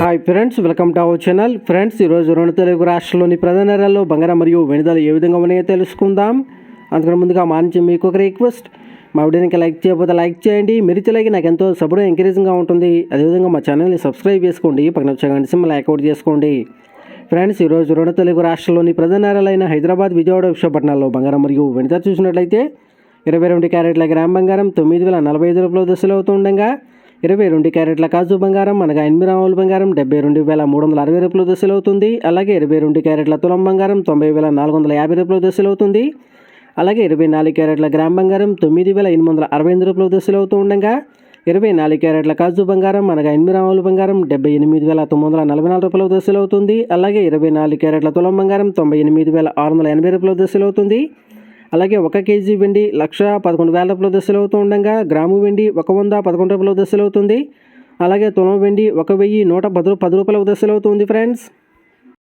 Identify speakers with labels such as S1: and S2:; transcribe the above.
S1: Hi friends, welcome to our channel. Friends, ఈరోజు రెండు తెలుగు రాష్ట్రాల్లోని ప్రధాన నగరాల్లో బంగారం మరియు వెండి ధరలు ఏ విధంగా ఉన్నాయో తెలుసుకుందాం. అందుకని ముందుగా మా నుంచి మీకు ఒక రిక్వెస్ట్, మా వీడియోకి లైక్ చేయకపోతే లైక్ చేయండి. మీరు ఇచ్చే నాకు ఎంతో సపోర్ట్ ఎంకరేజింగ్గా ఉంటుంది. అదేవిధంగా మా ఛానల్ని సబ్స్క్రైబ్ చేసుకోండి, పక్కన వచ్చే గంట సింబల్ యాక్టివేట్ చేసుకోండి. ఫ్రెండ్స్, ఈరోజు రెండు తెలుగు రాష్ట్రాల్లోని ప్రధాన నగరాలైన హైదరాబాద్, విజయవాడ, విశాఖపట్నాల్లో బంగారం మరియు వెండి ధర చూసినట్లయితే 22 క్యారెట్ల గ్రామ్ బంగారం 9,045 రూపాయల దశలు అవుతుండగా 22 క్యారెట్ల కాజు బంగారం అనగా 8 గ్రాముల బంగారం 72,360 రూపాయల దశలు అవుతుంది. అలాగే 22 క్యారెట్ల తులం బంగారం 90,450 రూపాయల దశలు అవుతుంది. అలాగే 24 క్యారెట్ల గ్రామ్ బంగారం 9,868 రూపాయల దశలు అవుతూ ఉండగా 24 క్యారెట్ల కాజు బంగారం అనగా 8 గ్రాముల బంగారం 78,944 రూపాయల దశలు అవుతుంది. అలాగే 24 క్యారెట్ల తులం బంగారం 98,680 రూపాయల దశలు అవుతుంది. అలాగే 1 కేజీ వెండి 1,11,000 రూపాయల దశలు అవుతూ ఉండగా గ్రాము వెండి 111 రూపాయల దశలు అవుతుంది. అలాగే తులం వెండి 1,110 రూపాయల దశలు అవుతుంది. ఫ్రెండ్స్.